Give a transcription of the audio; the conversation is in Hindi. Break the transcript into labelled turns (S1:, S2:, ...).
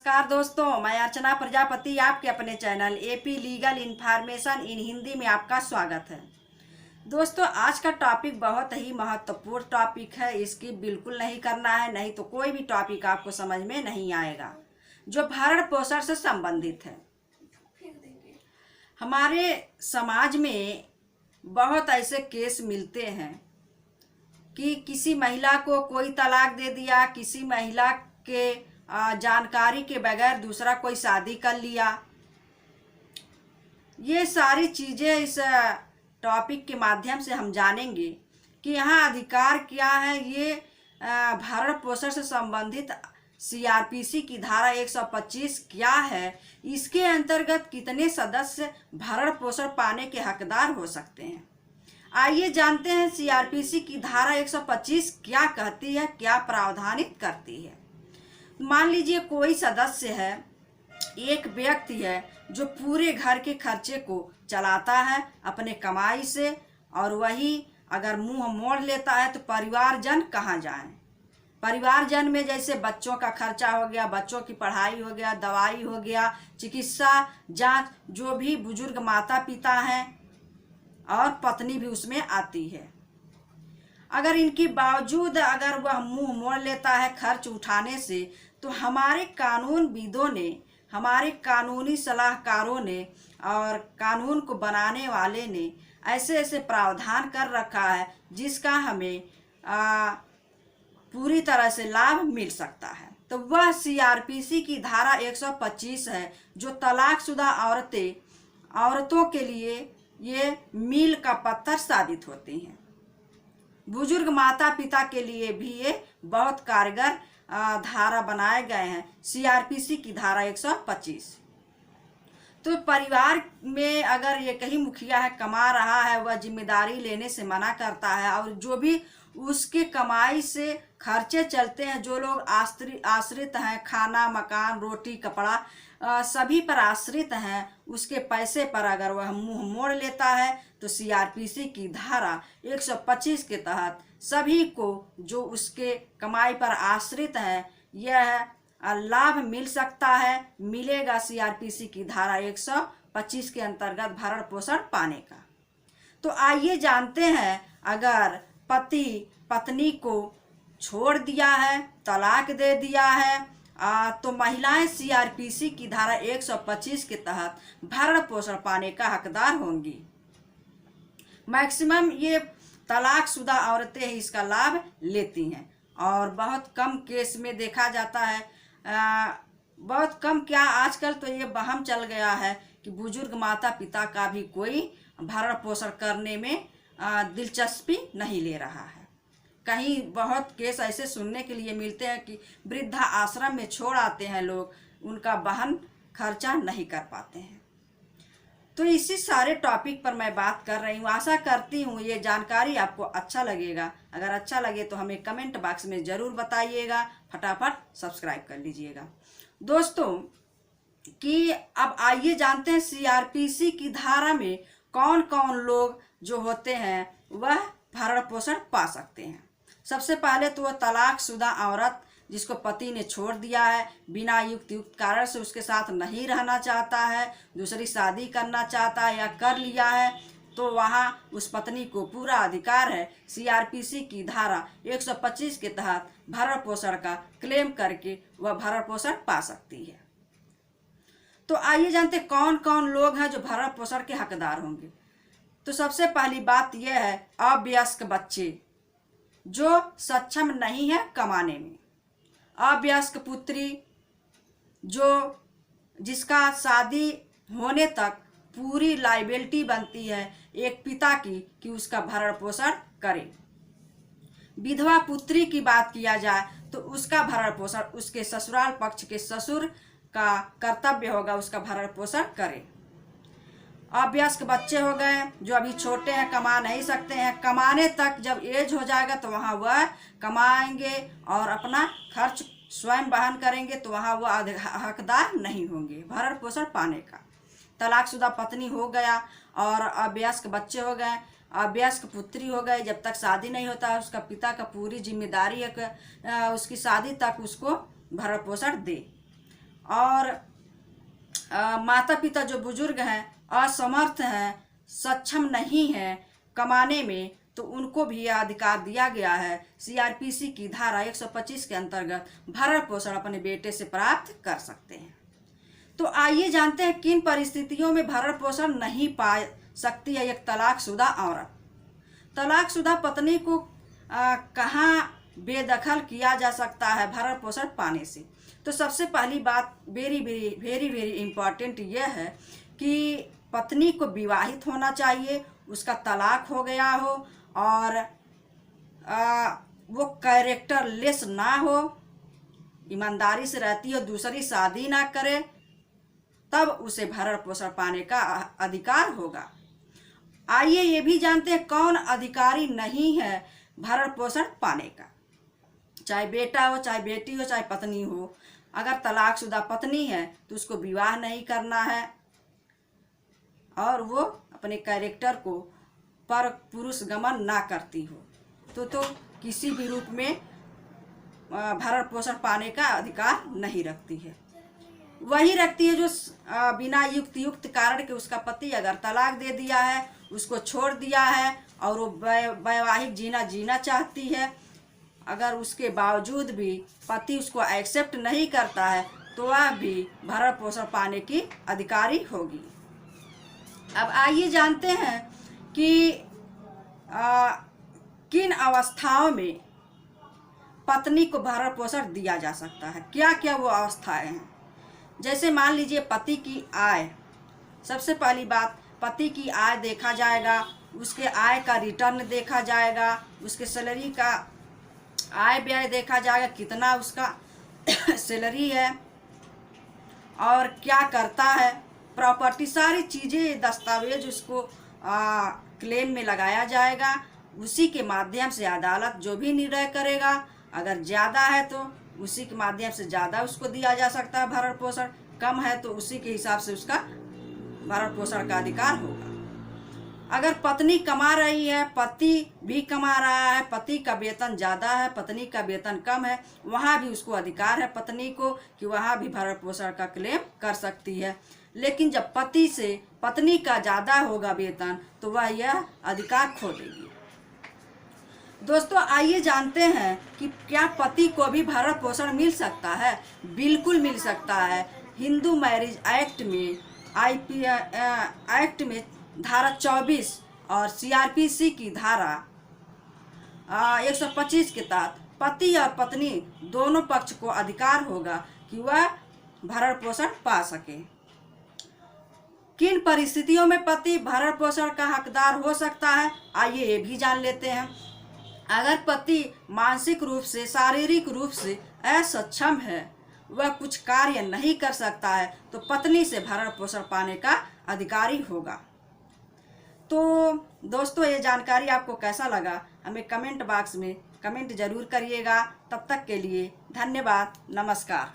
S1: नमस्कार दोस्तों, मैं अर्चना प्रजापति आपके अपने channel AP legal information in Hindi में आपका स्वागत है। दोस्तों, आज का टॉपिक बहुत ही महत्वपूर्ण टॉपिक है। इसकी बिल्कुल नहीं करना है, नहीं तो कोई भी टॉपिक आपको समझ में नहीं आएगा जो भरण पोषण से संबंधित है। हमारे समाज में बहुत ऐसे केस मिलते हैं कि किसी महिला को कोई तलाक दे दिया, किसी महिला के जानकारी के बगैर दूसरा कोई शादी कर लिया। ये सारी चीज़ें इस टॉपिक के माध्यम से हम जानेंगे कि यहाँ अधिकार क्या है। ये भरण पोषण से संबंधित सीआरपीसी की धारा 125 क्या है, इसके अंतर्गत कितने सदस्य भरण पोषण पाने के हकदार हो सकते हैं। आइए जानते हैं सीआरपीसी की धारा 125 क्या कहती है, क्या प्रावधानित करती है। मान लीजिए कोई सदस्य है, एक व्यक्ति है जो पूरे घर के खर्चे को चलाता है अपने कमाई से, और वही अगर मुंह मोड़ लेता है तो परिवारजन कहाँ जाएं। परिवारजन में जैसे बच्चों का खर्चा हो गया, बच्चों की पढ़ाई हो गया, दवाई हो गया, चिकित्सा जांच, जो भी बुजुर्ग माता पिता हैं और पत्नी भी उसमें आती है। अगर इनके बावजूद अगर वह मुंह मोड़ लेता है खर्च उठाने से, तो हमारे कानूनविदों ने, हमारे कानूनी सलाहकारों ने और कानून को बनाने वाले ने ऐसे ऐसे प्रावधान कर रखा है जिसका हमें पूरी तरह से लाभ मिल सकता है। तो वह सीआरपीसी की धारा 125 है जो तलाकशुदा औरतों के लिए ये मील का पत्थर साबित होती हैं। बुजुर्ग माता पिता के लिए भी ये बहुत कारगर धारा बनाए गए हैं, सीआरपीसी की धारा 125। तो परिवार में अगर ये कहीं मुखिया है, कमा रहा है, वह जिम्मेदारी लेने से मना करता है, और जो भी उसके कमाई से खर्चे चलते हैं, जो लोग आश्रित हैं, खाना मकान रोटी कपड़ा सभी पर आश्रित हैं, उसके पैसे पर अगर वह मुंह मोड़ लेता है तो सीआरपीसी की धारा 125 के तहत सभी को जो उसके कमाई पर आश्रित है यह लाभ मिल सकता है, मिलेगा सीआरपीसी की धारा 125 के अंतर्गत भरण पोषण पाने का। तो आइए जानते हैं, अगर पति पत्नी को छोड़ दिया है, तलाक दे दिया है, तो महिलाएं सीआरपीसी की धारा 125 के तहत भरण पोषण पाने का हकदार होंगी। मैक्सिमम ये तलाकशुदा औरतें ही इसका लाभ लेती हैं, और बहुत कम केस में देखा जाता है। बहुत कम क्या, आजकल तो ये वहम चल गया है कि बुजुर्ग माता पिता का भी कोई भरण पोषण करने में दिलचस्पी नहीं ले रहा है। कहीं बहुत केस ऐसे सुनने के लिए मिलते हैं कि वृद्धा आश्रम में छोड़ आते हैं लोग, उनका वहन खर्चा नहीं कर पाते हैं। तो इसी सारे टॉपिक पर मैं बात कर रही हूँ। आशा करती हूँ ये जानकारी आपको अच्छा लगेगा। अगर अच्छा लगे तो हमें कमेंट बॉक्स में ज़रूर बताइएगा। फटाफट सब्सक्राइब कर लीजिएगा दोस्तों। कि अब आइए जानते हैं सीआरपीसी की धारा में कौन कौन लोग जो होते हैं वह भरण पोषण पा सकते हैं। सबसे पहले तो वह तलाकशुदा औरत जिसको पति ने छोड़ दिया है, बिना युक्त कारण से उसके साथ नहीं रहना चाहता है, दूसरी शादी करना चाहता है या कर लिया है, तो वहाँ उस पत्नी को पूरा अधिकार है सीआरपीसी की धारा 125 के तहत भरण पोषण का क्लेम करके वह भरण पोषण पा सकती है। तो आइए जानते कौन कौन लोग हैं जो भरण पोषण के हकदार होंगे। तो सबसे पहली बात यह है, अवयस्क बच्चे जो सक्षम नहीं है कमाने में। अवयस्क पुत्री जिसका शादी होने तक पूरी लायबिलिटी बनती है एक पिता की कि उसका भरण पोषण करे। विधवा पुत्री की बात किया जाए तो उसका भरण पोषण उसके ससुराल पक्ष के ससुर का कर्तव्य होगा, उसका भरण पोषण करे। अवयस्क बच्चे हो गए जो अभी छोटे हैं, कमा नहीं सकते हैं, कमाने तक जब एज हो जाएगा तो वहाँ वह कमाएंगे और अपना खर्च स्वयं वहन करेंगे, तो वहाँ वह हकदार नहीं होंगे भरण पोषण पाने का। तलाकशुदा पत्नी हो गया और अवयस्क बच्चे हो गए, अवयस्क पुत्री हो गए, जब तक शादी नहीं होता है उसका पिता का पूरी जिम्मेदारी है कि उसकी शादी तक उसको भरण पोषण दे। और माता पिता जो बुजुर्ग हैं, असमर्थ हैं, सक्षम नहीं हैं कमाने में, तो उनको भी यह अधिकार दिया गया है। सीआरपीसी की धारा 125 के अंतर्गत भरण पोषण अपने बेटे से प्राप्त कर सकते हैं। तो आइए जानते हैं किन परिस्थितियों में भरण पोषण नहीं पा सकती है एक तलाकशुदा औरत। तलाकशुदा पत्नी को कहाँ बेदखल किया जा सकता है भरण पोषण पाने से। तो सबसे पहली बात वेरी वेरी इम्पॉर्टेंट यह है कि पत्नी को विवाहित होना चाहिए, उसका तलाक हो गया हो और वो कैरेक्टर लेस ना हो, ईमानदारी से रहती हो, दूसरी शादी ना करे, तब उसे भरण पोषण पाने का अधिकार होगा। आइए ये भी जानते हैं कौन अधिकारी नहीं है भरण पोषण पाने का। चाहे बेटा हो, चाहे बेटी हो, चाहे पत्नी हो। अगर तलाकशुदा पत्नी है तो उसको विवाह नहीं करना है और वो अपने कैरेक्टर को पर पुरुष गमन ना करती हो तो किसी भी रूप में भरण पोषण पाने का अधिकार नहीं रखती है। वही रखती है जो बिना युक्त कारण के उसका पति अगर तलाक दे दिया है, उसको छोड़ दिया है और वो वैवाहिक जीना चाहती है, अगर उसके बावजूद भी पति उसको एक्सेप्ट नहीं करता है तो वह भी भरण पोषण पाने की अधिकारी होगी। अब आइए जानते हैं कि किन अवस्थाओं में पत्नी को भरण पोषण दिया जा सकता है, क्या क्या वो अवस्थाएं हैं। जैसे मान लीजिए पति की आय, सबसे पहली बात पति की आय देखा जाएगा, उसके आय का रिटर्न देखा जाएगा, उसके सैलरी का आय व्यय देखा जाएगा, कितना उसका सैलरी है और क्या करता है, प्रॉपर्टी, सारी चीज़ें दस्तावेज उसको क्लेम में लगाया जाएगा। उसी के माध्यम से अदालत जो भी निर्णय करेगा, अगर ज़्यादा है तो उसी के माध्यम से ज़्यादा उसको दिया जा सकता है भरण पोषण, कम है तो उसी के हिसाब से उसका भरण पोषण का अधिकार होगा। अगर पत्नी कमा रही है, पति भी कमा रहा है, पति का वेतन ज़्यादा है, पत्नी का वेतन कम है, वहाँ भी उसको अधिकार है पत्नी को कि वहाँ भी भरण पोषण का क्लेम कर सकती है। लेकिन जब पति से पत्नी का ज़्यादा होगा वेतन तो वह यह अधिकार खो देगी। दोस्तों आइए जानते हैं कि क्या पति को भी भरण पोषण मिल सकता है। बिल्कुल मिल सकता है। हिंदू मैरिज एक्ट में एक्ट में धारा 24 और सीआरपीसी की धारा 125 के तहत पति और पत्नी दोनों पक्ष को अधिकार होगा कि वह भरण पोषण पा सके। किन परिस्थितियों में पति भरण पोषण का हकदार हो सकता है, आइए ये भी जान लेते हैं। अगर पति मानसिक रूप से, शारीरिक रूप से असक्षम है, वह कुछ कार्य नहीं कर सकता है, तो पत्नी से भरण पोषण पाने का अधिकारी होगा। तो दोस्तों ये जानकारी आपको कैसा लगा, हमें कमेंट बॉक्स में कमेंट जरूर करिएगा। तब तक के लिए धन्यवाद, नमस्कार।